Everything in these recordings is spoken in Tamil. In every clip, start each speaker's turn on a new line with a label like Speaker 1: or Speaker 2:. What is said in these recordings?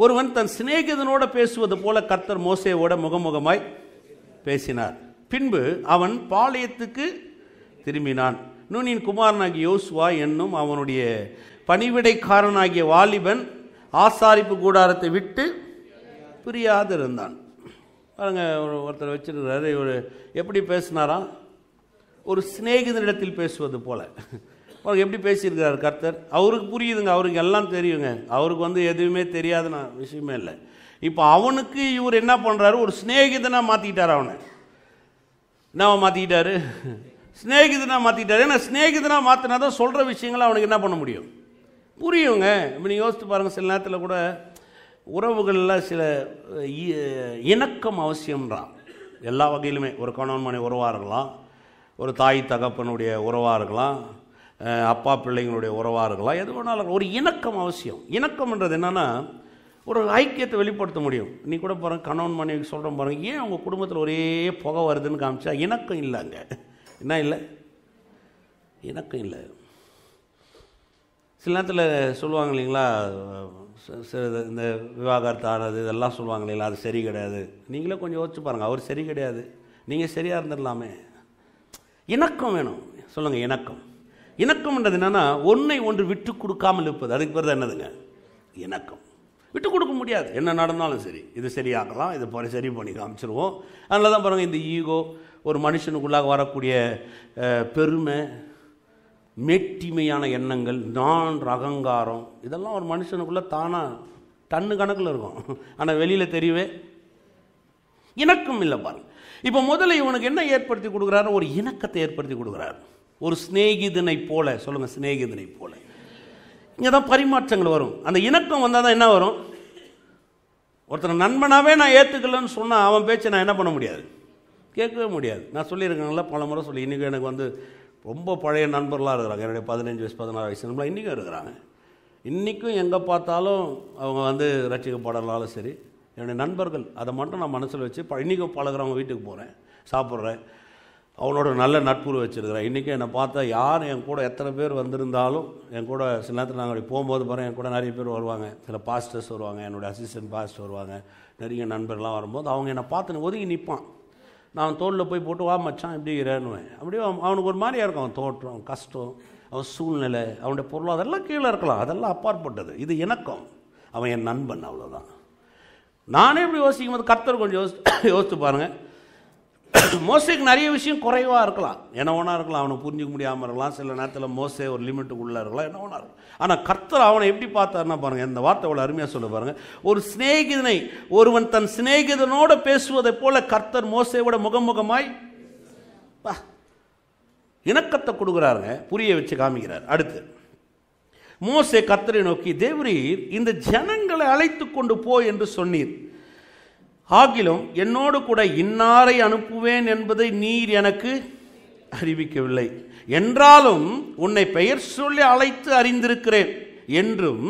Speaker 1: ஒருவன் தன் சிநேகிதனோட பேசுவது போல கர்த்தர் மோசேயோட முகமுகமாய் பேசினார். பின்பு அவன் பாளையத்துக்கு திரும்பினான். நூனின் குமாரனாகிய யோசுவா என்னும் அவனுடைய பணிவிடைக்காரனாகிய வாலிபன் ஆசாரிப்பு கூடாரத்தை விட்டு பிரியாது இருந்தான். பாருங்க, ஒருத்தர் வச்சிருக்கிறாரு. இவர் எப்படி பேசினாராம்? ஒரு சிநேகிதனிடத்தில் பேசுவது போல. அவருக்கு எப்படி பேசியிருக்கிறார் கர்த்தர்? அவருக்கு புரியுதுங்க, அவருக்கு எல்லாம் தெரியுங்க. அவருக்கு எதுவுமே தெரியாதுன்னா விஷயமே இல்லை. இப்போ அவனுக்கு இவர் என்ன பண்ணுறாரு? ஒரு சிநேகிதனாக மாற்றிக்கிட்டார். அவனை என்ன மாற்றிக்கிட்டாரு? சிநேகிதனாக மாற்றிக்கிட்டாரு. ஏன்னா சிநேகிதனாக மாற்றினா தான் சொல்கிற விஷயங்களை அவனுக்கு என்ன பண்ண முடியும்? புரியுங்க. இப்போ நீங்கள் யோசித்து பாருங்கள், சில நேரத்தில் கூட உறவுகளில் சில இணக்கம் அவசியம்ன்றான். எல்லா வகையிலுமே ஒரு கணவன் மனைவி உறவாக இருக்கலாம், ஒரு தாய் தகப்பனுடைய உறவாக இருக்கலாம், அப்பா பிள்ளைங்களுடைய உறவாக இருக்கலாம், எது வேணாலும் ஒரு இணக்கம் அவசியம். இணக்கம்ன்றது என்னென்னா ஒரு ஐக்கியத்தை வெளிப்படுத்த முடியும். நீ கூட பாருங்கள், கணவன் மனைவிக்கு சொல்கிறோம் பாருங்கள், ஏன் அவங்க குடும்பத்தில் ஒரே புகை வருதுன்னு காமிச்சா இணக்கம் இல்லை. அங்கே என்ன இல்லை? இணக்கம் இல்லை. சில நேரத்தில் சொல்லுவாங்க இல்லைங்களா, இந்த விவாகரத்து ஆனது இதெல்லாம் சொல்லுவாங்க இல்லைங்களா, அது சரி கிடையாது. நீங்களே கொஞ்சம் யோசிச்சு பாருங்கள், அவர் சரி கிடையாது, நீங்கள் சரியாக இருந்துடலாமே. இணக்கம் வேணும். சொல்லுங்கள், இணக்கம். இணக்கம்ன்றது என்னென்னா ஒன்றை ஒன்று விட்டு கொடுக்காமல் இருப்பது. அதுக்கு பேர் தான் என்னதுங்க? இணக்கம். விட்டு கொடுக்க முடியாது. என்ன நடந்தாலும் சரி, இது சரியாகலாம், இது சரி பண்ணி காமிச்சிருவோம். அதனால தான் பாருங்கள், இந்த ஈகோ, ஒரு மனுஷனுக்குள்ளாக வரக்கூடிய பெருமை, மேட்டிமையான எண்ணங்கள், நான் அகங்காரம், இதெல்லாம் ஒரு மனுஷனுக்குள்ளே தானாக டன்னு கணக்கில் இருக்கும். ஆனால் வெளியில் தெரியவே இணக்கம் இல்லை. பாருங்க, இப்போ முதல்ல இவனுக்கு என்ன ஏற்படுத்தி கொடுக்குறாரு? ஒரு இணக்கத்தை ஏற்படுத்தி கொடுக்குறாரு. ஒரு சிநேகிதனை போல. சொல்லுங்கள், சிநேகிதனை போல. இங்கே தான் பரிமாற்றங்கள் வரும். அந்த இணக்கம் வந்தால் தான் என்ன வரும்? ஒருத்தர் நண்பனாகவே நான் ஏற்றுக்கலன்னு சொன்னால் அவன் பேச்சை நான் என்ன பண்ண முடியாது? கேட்கவே முடியாது. நான் சொல்லியிருக்கேன்ல, பல முறை சொல்லி. இன்றைக்கி எனக்கு ரொம்ப பழைய நண்பர்களாக இருக்கிறாங்க. என்னுடைய 15 வயசு 16 வயசு நண்பர்களாக இன்றைக்கும் இருக்கிறாங்க. இன்றைக்கும் எங்கே பார்த்தாலும் அவங்க ரட்சிக்கப்படலாலும் சரி, என்னுடைய நண்பர்கள். அதை மட்டும் நான் மனசில் வச்சு இன்றைக்கும் பழகிறவங்க வீட்டுக்கு போகிறேன், சாப்பிட்றேன், அவனோட நல்ல நட்புறவு வச்சுருக்கிறேன். இன்றைக்கும் என்னை பார்த்தா யார் என் கூட எத்தனை பேர் வந்திருந்தாலும் என் கூட சில நேரத்தில் நாங்கள் அப்படி போகும்போது பாருங்கள், என் கூட நிறைய பேர் வருவாங்க. சில பாஸ்டர்ஸ் வருவாங்க, என்னுடைய அசிஸ்டன்ட் பாஸ்டர் வருவாங்க, நிறைய நண்பர்கள்லாம் வரும்போது அவங்க என்னை பார்த்துன்னு ஒதுங்கி நிற்பான். நான் தோளில் போய் போட்டு, வா மச்சான் இப்படி இறங்குவேன். அப்படியே அவனுக்கு ஒரு மாதிரியாக இருக்கும். அவன் தோற்றம், அவன் கஷ்டம், அவன் சூழ்நிலை, அவனுடைய பொருளாதாரம் அதெல்லாம் கீழே இருக்கலாம். அதெல்லாம் அப்பாற்பட்டது. இது இணக்கம். அவன் என் நண்பன், அவ்வளோதான். நானே இப்படி யோசிக்கும் போது கர்த்தர் கொஞ்சம் யோசித்து பாருங்கள். மோசேக்கு நிறைய விஷயம் குறைவாக இருக்கலாம், என்ன ஒன்றா இருக்கலாம், அவனை புரிஞ்சிக்க முடியாமல் இருக்கலாம். சில நேரத்தில் மோசே ஒரு லிமிட்டுக்குள்ளே இருக்கலாம், என்ன ஒன்றா இருக்கலாம். ஆனால் கர்த்தர் அவனை எப்படி பார்த்தாருன்னா பாருங்கள், இந்த வார்த்தை அவ்வளோ அருமையாக சொல்ல பாருங்கள். ஒரு சிநேகிதனை, ஒருவன் தன் சிநேகிதனோட பேசுவதை போல கர்த்தர் மோசேவோட முகமுகமாய் இணக்கத்தை கொடுக்குறாருங்க, புரிய வச்சு காமிக்கிறார். அடுத்து மோசே கர்த்தரை நோக்கி, தேவரீர் இந்த ஜனங்களை அழைத்து கொண்டு போ என்று சொன்னீர், ஆகிலும் என்னோடு கூட இன்னாரை அனுப்புவேன் என்பதை நீர் எனக்கு அறிவிக்கவில்லை. என்றாலும் உன்னை பெயர் சொல்லி அழைத்து அறிந்திருக்கிறேன் என்றும்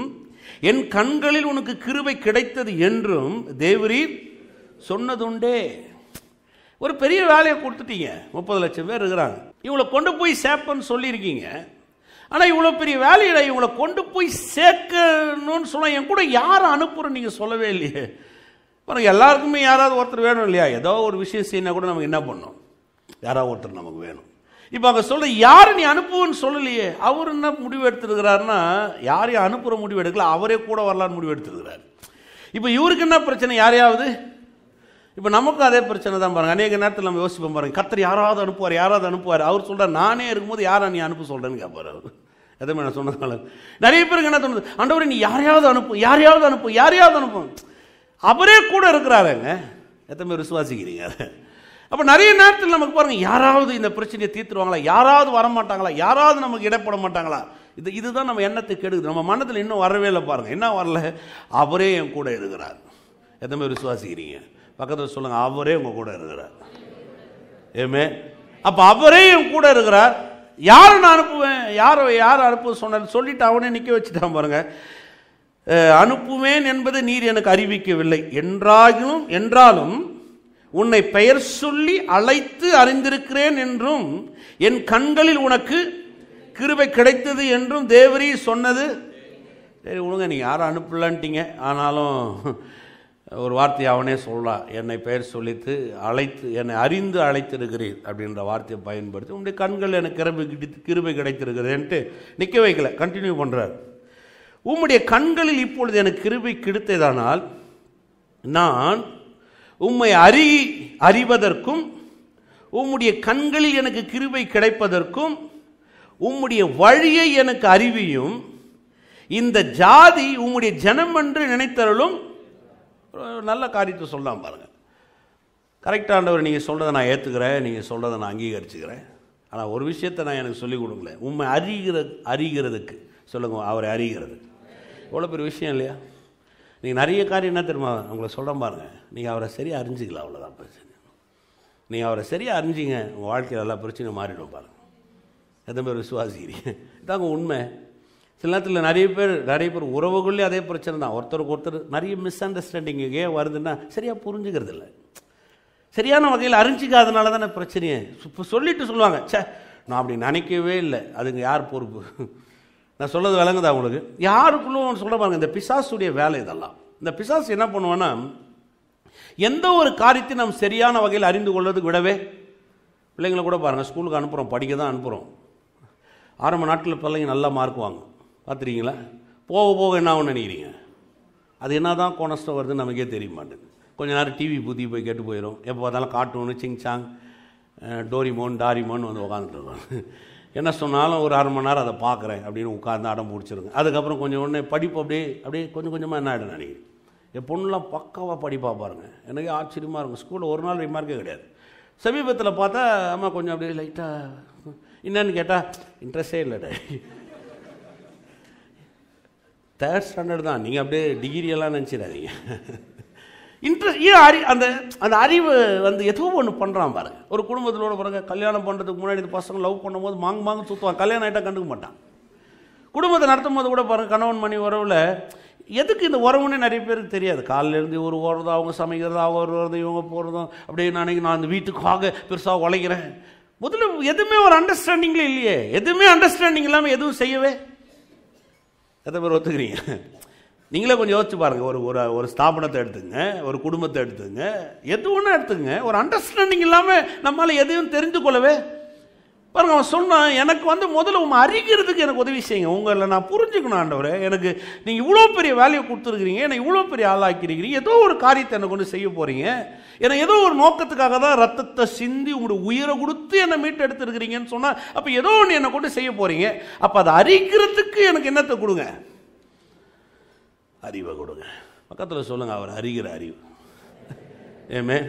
Speaker 1: என் கண்களில் உனக்கு கிருபை கிடைத்தது என்றும் தேவரீர் சொன்னதுண்டே. ஒரு பெரிய வேலையை கொடுத்துட்டீங்க, 30 லட்சம் பேர் இருக்கிறாங்க, இவங்களை கொண்டு போய் சேர்ப்பன்னு சொல்லியிருக்கீங்க. ஆனால் இவ்வளோ பெரிய வேலையில இவங்களை கொண்டு போய் சேர்க்கணும்னு சொன்னால் என் கூட யாரை அனுப்புகிறோம் நீங்கள் சொல்லவே இல்லையே. பாருங்கள், எல்லாருக்குமே யாராவது ஒருத்தர் வேணும் இல்லையா? ஏதோ ஒரு விஷயம் செய்யணும் கூட நமக்கு என்ன பண்ணணும்? யாராவது ஒருத்தர் நமக்கு வேணும். இப்போ அங்கே சொல்ல யாரை நீ அனுப்புன்னு சொல்லலையே. அவர் என்ன முடிவு எடுத்துருக்கிறாருன்னா, யாரையும் அனுப்புகிற முடிவு எடுக்கல, அவரே கூட வரலான்னு முடிவு எடுத்துருக்கிறார். இப்போ இவருக்கு என்ன பிரச்சனை? யாரையாவது. இப்போ நமக்கும் அதே பிரச்சனை தான் பாருங்கள். அநேக நேரத்தில் நம்ம யோசிப்போம் பாருங்கள், கர்த்தர் யாராவது அனுப்புவார். அவர் சொல்கிறார், நானே இருக்கும்போது யாரை நீ அனுப்ப சொல்கிறேன்னு கேட்பார் அவர். எதுவுமே நான் சொன்னதுனால நிறைய பேருக்கு என்ன தோணுது, ஆண்டவரே நீ யாரையாவது அனுப்பு. அவரே கூட இருக்கிறாருங்க. எத்தனை பேர் விசுவாசிக்கிறீங்க? அப்போ நிறைய நேரத்தில் நமக்கு பாருங்கள், யாராவது இந்த பிரச்சனையை தீர்த்துருவாங்களா, யாராவது வரமாட்டாங்களா, யாராவது நமக்கு இடப்பட மாட்டாங்களா, இதுதான் நம்ம எண்ணத்தை கெடுக்குது. நம்ம மனதில் இன்னும் வரவே இல்லை பாருங்கள். என்ன வரல? அவரே என் கூட இருக்கிறார். எத்தனை பேர் விசுவாசிக்கிறீங்க? பக்கத்தில் சொல்லுங்கள், அவரே உங்கள் கூட இருக்கிறார். ஏமே, அப்போ அவரே என் கூட இருக்கிறார். யாரை நான் அனுப்புவேன்? யார் அனுப்ப சொன்ன சொல்லிட்டு அவனே நிற்க வச்சுட்டான் பாருங்கள். அனுப்புவேன் என்பதை நீர் எனக்கு அறிவிக்கவில்லை. என்றாலும் உன்னை பெயர் சொல்லி அழைத்து அறிந்திருக்கிறேன் என்றும் என் கண்களில் உனக்கு கிருபை கிடைத்தது என்றும் தேவரீர் சொன்னது சரி விடுங்க, நீங்கள் யாரும் அனுப்பலான்ட்டீங்க, ஆனாலும் ஒரு வார்த்தையை அவனே சொல்லலாம். என்னை பெயர் சொல்லித்து அழைத்து, என்னை அறிந்து அழைத்திருக்கிறீர் அப்படின்ற வார்த்தையை பயன்படுத்தி உங்களுடைய கண்கள் எனக்கு கிருபை கிடைத்திருக்கிறேன்ட்டு நிற்க வைக்கல, கண்டினியூ பண்ணுறார். உம்முடைய கண்களில் இப்பொழுது எனக்கு கிருபை கிடைத்ததானால் நான் உம்மை அறிவதற்கும் உம்முடைய கண்களில் எனக்கு கிருபை கிடைப்பதற்கும் உம்முடைய வழியை எனக்கு அறிவியும், இந்த ஜாதி உம்முடைய ஜனம் என்று நினைத்தருளும். நல்ல காரியத்தை சொல்லலாம் பாருங்கள். கரெக்டாண்டவர், நீங்கள் சொல்கிறத நான் ஏற்றுக்கிறேன், நீங்கள் சொல்கிறத நான் அங்கீகரிச்சுக்கிறேன். ஆனால் ஒரு விஷயத்தை நான் எனக்கு சொல்லிக் கொடுங்களேன், உண்மை அறிகிறதுக்கு சொல்லுங்க, அவரை அறிகிறது. எவ்வளோ பெரிய விஷயம் இல்லையா? நீங்கள் நிறைய காரியம் என்ன தெரியுமா உங்களை சொல்கிறேன் பாருங்கள், நீங்கள் அவரை சரியாக அறிஞ்சிக்கலாம், அவ்வளோதான் பிரச்சனை. நீங்கள் அவரை சரியாக அறிஞ்சிங்க, உங்கள் வாழ்க்கையில் எல்லா பிரச்சனையும் மாறிடும் பாருங்கள். எத்தனை பேர் விசுவாசிக்கிறீங்க? இதாங்க உண்மை. சில நேரத்தில் நிறைய பேர் உறவுகளே அதே பிரச்சனை தான். ஒருத்தருக்கு ஒருத்தர் நிறைய மிஸ் அண்டர்ஸ்டாண்டிங் ஏன் வருதுன்னா சரியாக புரிஞ்சுக்கிறது இல்லை, சரியான வகையில் அறிஞ்சிக்காதனால தானே பிரச்சனையே. இப்போ சொல்லிட்டு சொல்லுவாங்க, சே நான் அப்படி நினைக்கவே இல்லை, அதுங்க யார் பொறுப்பு? நான் சொல்கிறது விளங்குதா உங்களுக்கு? யாருக்குள்ளும் சொல்ல பாருங்க, இந்த பிசாசுடைய வேலை இதெல்லாம். இந்த பிசாசு என்ன பண்ணுவோன்னா, எந்த ஒரு காரியத்தையும் நம்ம சரியான வகையில் அறிந்து கொள்வதுக்கு விடவே. பிள்ளைங்களை கூட பாருங்கள், ஸ்கூலுக்கு அனுப்புகிறோம், படிக்க தான் அனுப்புகிறோம். ஆரம்ப நாட்களில் பிள்ளைங்க நல்லா மார்க் வாங்க, பார்த்துருக்கீங்களா? போக போக என்ன ஆகும்னு நினைக்கிறீங்க? அது என்ன தான் கோணஸ்டம் வருதுன்னு நமக்கே தெரிய மாட்டேங்குது. கொஞ்சம் நேரம் டிவி புத்தி போய் கேட்டு போயிடும். எப்போ பார்த்தாலும் கார்ட்டூனு, சிங்சாங், டாரிமோன் வந்து உட்காந்துட்டு என்ன சொன்னாலும் ஒரு அரை மணி நேரம் அதை பார்க்குறேன் அப்படின்னு உட்காந்து அடம் பிடிச்சிருங்க. அதுக்கப்புறம் கொஞ்சம் உடனே படிப்பு அப்படியே கொஞ்சம் கொஞ்சமாக என்ன ஆகிடும் நினைக்கிறேன். என் பொண்ணுலாம் பக்காவாக படிப்பா பாருங்கள், எனக்கே ஆச்சரியமாக இருக்கும். ஸ்கூலில் ஒரு நாள் ரிமார்க்கே கிடையாது. சமீபத்தில் பார்த்தா அம்மா கொஞ்சம் அப்படியே லைட்டாக என்னன்னு கேட்டால் இன்ட்ரெஸ்டே இல்லைடா. 3rd ஸ்டாண்டர்ட் தான், நீங்கள் அப்படியே டிகிரியெல்லாம் நினச்சிடாதீங்க. இன்ட்ரெஸ்ட் அந்த அறிவு வந்து ஏதோ ஒன்று பண்ணுறான் பாருங்கள். ஒரு குடும்பத்திலோட பாருங்கள், கல்யாணம் பண்ணுறதுக்கு முன்னாடி இந்த பசங்க லவ் பண்ணும்போது மாங்கு சுற்றுவான், கல்யாணம் ஆகிட்டா கண்டுக்க மாட்டான். குடும்பத்தை நடத்தும் போது கூட பாருங்கள், கணவன் மணி உறவில் எதுக்கு இந்த உறவுன்னே நிறைய பேருக்கு தெரியாது. காலிலேருந்து ஒரு ஓடுறதும், அவங்க சமைக்கிறதும், அவங்க வருவதும், இவங்க போகிறதும், அப்படியே நான் அந்த வீட்டுக்காக பெருசாக உழைக்கிறேன். முதல்ல எதுவுமே ஒரு அண்டர்ஸ்டாண்டிங்லே இல்லையே. எதுவுமே அண்டர்ஸ்டாண்டிங் இல்லாமல் எதுவும் செய்யவே எத்தனை பேர் ஒத்துக்கிறீங்க? நீங்களே கொஞ்சம் யோசிச்சு பாருங்கள். ஒரு ஸ்தாபனத்தை எடுத்துங்க, ஒரு குடும்பத்தை எடுத்துங்க, எது ஒன்று எடுத்துங்க, ஒரு அண்டர்ஸ்டாண்டிங் இல்லாமல் நம்மளால் எதையும் தெரிந்து கொள்ளவே பாருங்க. அவன் சொன்னான், எனக்கு வந்து முதல்ல உங்க அறிகிறதுக்கு எனக்கு உதவி செய்யுங்க, உங்களை நான் புரிஞ்சுக்கணும் ஆண்டவரே, எனக்கு நீங்கள் இவ்வளோ பெரிய வேலையை கொடுத்துருக்கிறீங்க, என்னை இவ்வளோ பெரிய ஆளாக்கிருக்கிறீங்க, ஏதோ ஒரு காரியத்தை எனக்கு கொண்டு செய்ய போகிறீங்க, ஏன்னா ஏதோ ஒரு நோக்கத்துக்காக தான் ரத்தத்தை சிந்தி உங்களுடைய உயிரை கொடுத்து என்னை மீட்டு எடுத்துருக்கிறீங்கன்னு சொன்னால், அப்போ ஏதோ ஒன்று என்னை கொண்டு செய்ய போகிறீங்க, அப்போ அதை அறிகிறதுக்கு எனக்கு என்னத்தை கொடுங்க? அறிவை கொடுங்க. பக்கத்தில் சொல்லுங்கள், அவர் அறிகிற அறிவு. ஏமே